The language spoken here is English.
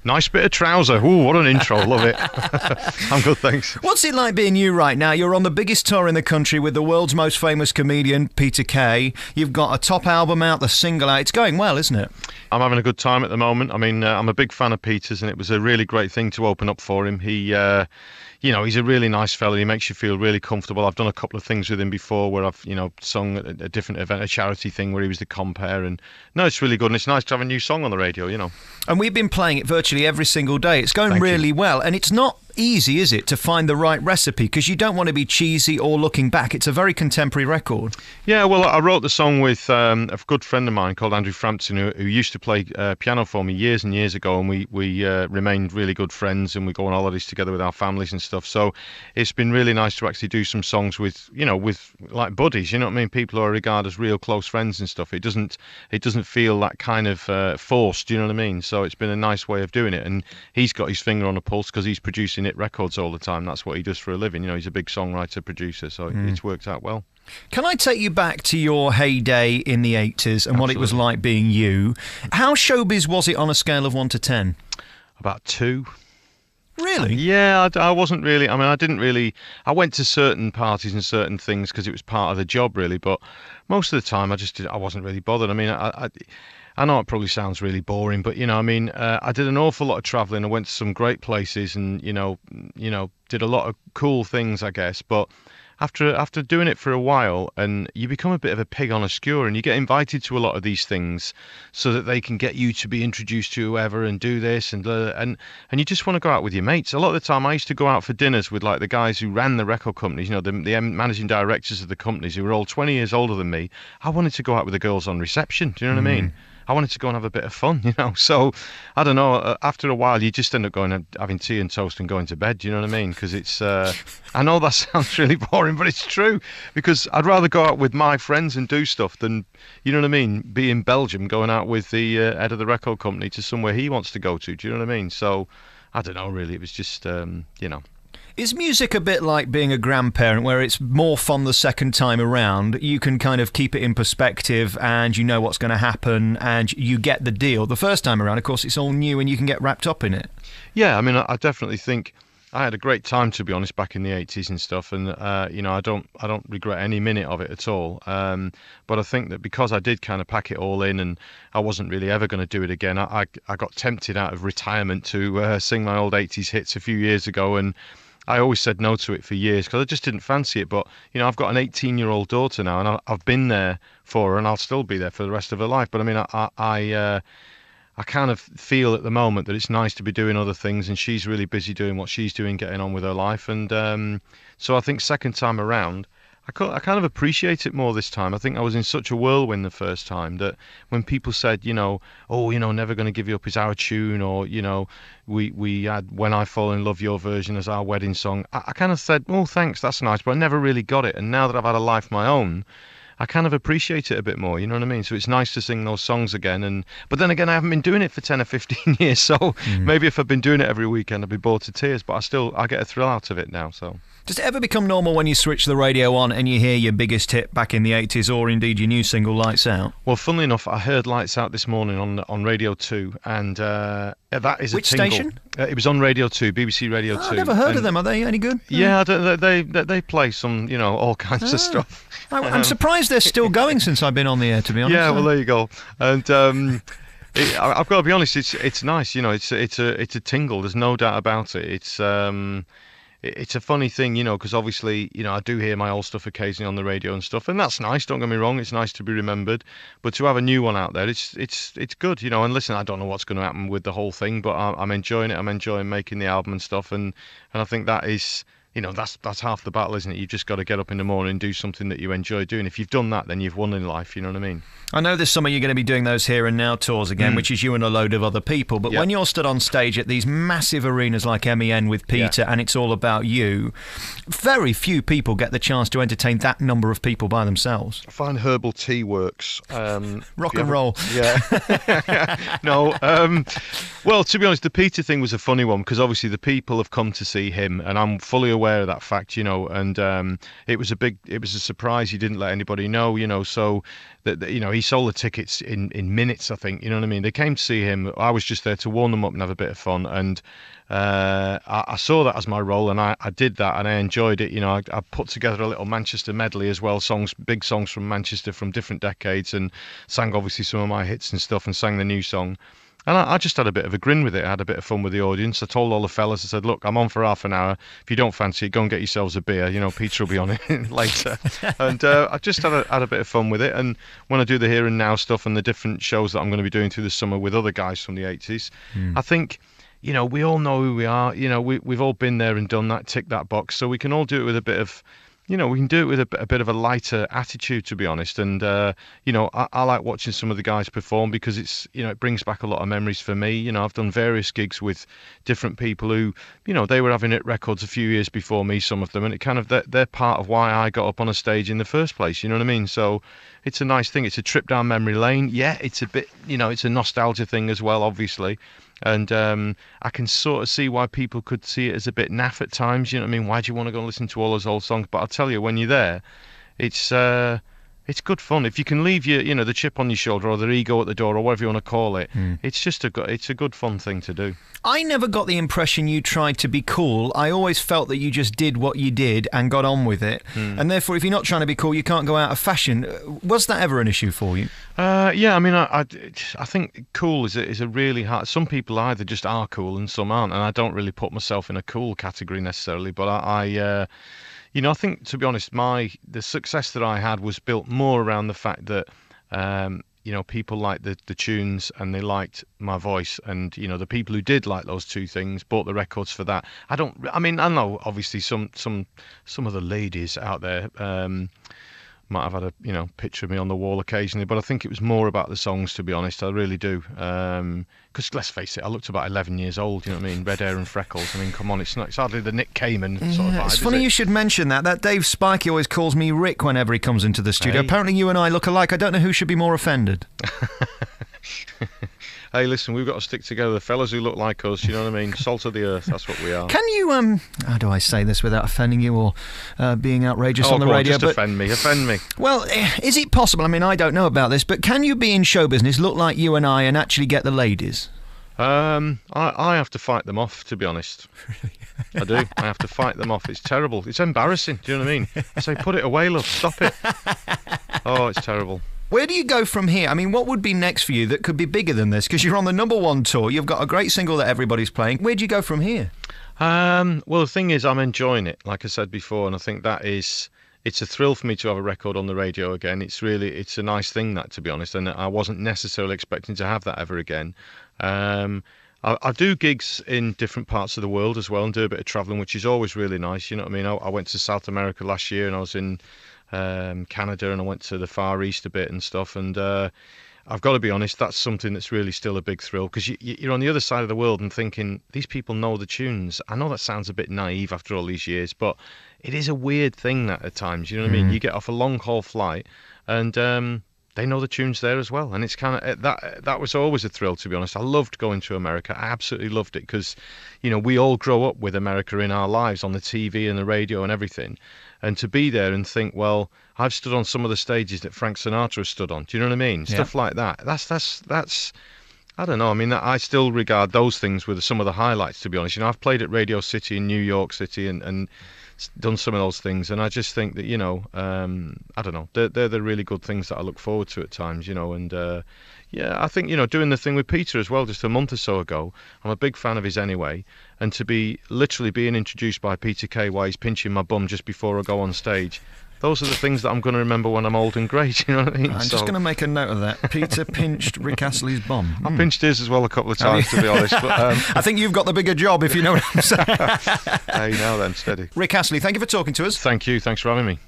Nice bit of trouser. Ooh, what an intro. Love it. I'm good, thanks. What's it like being you right now? You're on the biggest tour in the country with the world's most famous comedian, Peter Kay. You've got a top album out, the single out. It's going well, isn't it? I'm having a good time at the moment. I mean, I'm a big fan of Peter's, and it was a really great thing to open up for him. He, he's a really nice fella. He makes you feel really comfortable. I've done a couple of things with him before where I've, sung at a different event, a charity thing where he was the compere. And no, it's really good. And it's nice to have a new song on the radio, And we've been playing it virtually every single day. It's going really well. And it's not easy, is it, to find the right recipe? Because you don't want to be cheesy or looking back. It's a very contemporary record. Yeah, well, I wrote the song with a good friend of mine called Andrew Frampton, who used to play piano for me years and years ago, and we remained really good friends, and we go on holidays together with our families and stuff. So it's been really nice to actually do some songs with like buddies, you know what I mean? People who I regard as real close friends and stuff. It doesn't feel that kind of forced, you know what I mean? So it's been a nice way of doing it, and he's got his finger on the pulse because he's producing hit records all the time. That's what he does for a living. He's a big songwriter, producer, so it's worked out well. Can I take you back to your heyday in the 80s and Absolutely. what it was like being you? How showbiz was it on a scale of 1 to 10? About 2. Really? Yeah, I wasn't really. I mean, I didn't really. I went to certain parties and certain things because it was part of the job, really. But most of the time, I wasn't really bothered. I mean, I know it probably sounds really boring, but I did an awful lot of travelling. I went to some great places, and did a lot of cool things, I guess. But after doing it for a while, and you become a bit of a pig on a skewer, and you get invited to a lot of these things so that they can get you to be introduced to whoever and do this and you just want to go out with your mates. A lot of the time I used to go out for dinners with like the guys who ran the record companies, the managing directors of the companies who were all 20 years older than me. I wanted to go out with the girls on reception. Do you know what I mean? I wanted to go and have a bit of fun, So, I don't know, after a while, you just end up going and having tea and toast and going to bed, do you know what I mean? Because it's, I know that sounds really boring, but it's true. Because I'd rather go out with my friends and do stuff than, you know what I mean, be in Belgium going out with the head of the record company to somewhere he wants to go to, do you know what I mean? So, I don't know, really, it was just, Is music a bit like being a grandparent where it's more fun the second time around? You can kind of keep it in perspective and you know what's going to happen and you get the deal. The first time around, of course, it's all new and you can get wrapped up in it. Yeah, I mean, I definitely think I had a great time, to be honest, back in the 80s and stuff. And, I don't regret any minute of it at all. But I think that because I did kind of pack it all in and I wasn't really ever going to do it again, I got tempted out of retirement to sing my old 80s hits a few years ago, and I always said no to it for years because I just didn't fancy it. But, I've got an 18-year-old daughter now, and I've been there for her, and I'll still be there for the rest of her life. But, I mean, I kind of feel at the moment that it's nice to be doing other things, and she's really busy doing what she's doing, getting on with her life. And so I think second time around, I kind of appreciate it more this time. I think I was in such a whirlwind the first time that when people said, Never Gonna Give You Up is our tune, or, we had When I Fall in Love, your version as our wedding song, I kind of said, oh, thanks, that's nice, but I never really got it. And now that I've had a life of my own, I kind of appreciate it a bit more, you know what I mean? So it's nice to sing those songs again. But then again, I haven't been doing it for 10 or 15 years, so maybe if I'd been doing it every weekend, I'd be bored to tears, but I get a thrill out of it now, so... Does it ever become normal when you switch the radio on and you hear your biggest hit back in the 80s, or indeed your new single, Lights Out? Well, funnily enough, I heard Lights Out this morning on Radio 2, and that is Which a tingle. station? It was on Radio 2, BBC Radio 2. I've never heard of them. Are they any good? Yeah, they play some, all kinds of stuff. I'm surprised they're still going since I've been on the air, to be honest. Yeah, well, there you go. And I've got to be honest, it's nice, it's a tingle. There's no doubt about it. It's a funny thing, because obviously, I do hear my old stuff occasionally on the radio and stuff, and that's nice. Don't get me wrong; it's nice to be remembered. But to have a new one out there, it's good, And listen, I don't know what's going to happen with the whole thing, but I'm enjoying it. I'm enjoying making the album and stuff, and I think that is. That's half the battle, isn't it? You've just got to get up in the morning and do something that you enjoy doing. If you've done that, then you've won in life, you know what I mean? I know this summer you're going to be doing those Here and Now tours again, which is you and a load of other people. But when you're stood on stage at these massive arenas like MEN with Peter and it's all about you, very few people get the chance to entertain that number of people by themselves. I find herbal tea works. Rock and roll. Yeah. No. Well, to be honest, the Peter thing was a funny one because obviously the people have come to see him, and I'm fully aware aware of that fact, and it was a surprise. He didn't let anybody know, so that he sold the tickets in minutes, I think, you know what I mean. They came to see him. I was just there to warm them up and have a bit of fun, and I saw that as my role, and I did that, and I enjoyed it. I put together a little Manchester medley as well, big songs from Manchester from different decades, and sang obviously some of my hits and stuff, and sang the new song. And I just had a bit of a grin with it. I had a bit of fun with the audience. I told all the fellas, I said, look, I'm on for half an hour. If you don't fancy it, go and get yourselves a beer. Peter will be on it later. And I just had a bit of fun with it. And when I do the Here and Now stuff and the different shows that I'm going to be doing through the summer with other guys from the 80s, I think, we all know who we are. We've all been there and done that, tick that box. So we can all do it with a bit of... we can do it with a bit of a lighter attitude, to be honest. And, I like watching some of the guys perform because it brings back a lot of memories for me. I've done various gigs with different people who, they were having hit records a few years before me, some of them. And it kind of, they're part of why I got up on a stage in the first place. You know what I mean? So it's a nice thing. It's a trip down memory lane. Yeah, it's a bit, it's a nostalgia thing as well, obviously. And I can sort of see why people could see it as a bit naff at times. You know what I mean? Why do you want to go and listen to all those old songs? But I'll tell you, when you're there, it's good fun. If you can leave the chip on your shoulder or the ego at the door or whatever you want to call it, it's a good fun thing to do. I never got the impression you tried to be cool. I always felt that you just did what you did and got on with it. And therefore, if you're not trying to be cool, you can't go out of fashion. Was that ever an issue for you? Yeah, I mean, I think cool is a really hard... Some people either just are cool and some aren't, and I don't really put myself in a cool category necessarily, but I think, to be honest, the success that I had was built more around the fact that, people liked the tunes and they liked my voice, and, the people who did like those two things bought the records for that. I know obviously some of the ladies out there, might have had a picture of me on the wall occasionally, but I think it was more about the songs, to be honest. I really do. Because let's face it, I looked about 11 years old. You know what I mean? Red hair and freckles. I mean, come on, it's hardly the Nick Cayman sort of vibe. It's funny you should mention that. That Dave Spikey always calls me Rick whenever he comes into the studio. Hey. Apparently, you and I look alike. I don't know who should be more offended. Hey, listen, we've got to stick together. The fellas who look like us, you know what I mean? Salt of the earth, that's what we are. Can you, how do I say this without offending you or being outrageous on the radio? Just offend me. Well, is it possible, I mean, I don't know about this, but can you be in show business, look like you and I, and actually get the ladies? I have to fight them off, to be honest. I do. I have to fight them off. It's terrible. It's embarrassing, do you know what I mean? I say, put it away, love, stop it. Oh, it's terrible. Where do you go from here? I mean, what would be next for you that could be bigger than this? Because you're on the #1 tour. You've got a great single that everybody's playing. Where do you go from here? Well, the thing is, I'm enjoying it, like I said before, and I think it's a thrill for me to have a record on the radio again. It's a nice thing, that, to be honest, and I wasn't necessarily expecting to have that ever again. I do gigs in different parts of the world as well and do a bit of travelling, which is always really nice. You know what I mean? I went to South America last year and I was in Canada, and I went to the Far East a bit and stuff, and I've got to be honest, that's something that's really still a big thrill, because you're on the other side of the world and thinking, these people know the tunes. I know that sounds a bit naive after all these years, but it is a weird thing that at times, you know what I mean? You get off a long haul flight and they know the tunes there as well, and it's kind of that was always a thrill, to be honest. I loved going to America. I absolutely loved it, because we all grow up with America in our lives on the TV and the radio and everything. And to be there and think, well, I've stood on some of the stages that Frank Sinatra stood on. Do you know what I mean? Yeah. Stuff like that. That's. I don't know. I mean, I still regard those things with some of the highlights, to be honest. I've played at Radio City in New York City and done some of those things, and I just think that I don't know. They're the really good things that I look forward to at times. And yeah, I think doing the thing with Peter as well, just a month or so ago. I'm a big fan of his anyway. And to be literally being introduced by Peter Kay while he's pinching my bum just before I go on stage, those are the things that I'm going to remember when I'm old and grey. You know what I mean? I'm just going to make a note of that. Peter pinched Rick Astley's bum. I pinched his as well a couple of times, to be honest. But, I think you've got the bigger job, if you know what I'm saying. Hey, now then, steady. Rick Astley, thank you for talking to us. Thank you. Thanks for having me.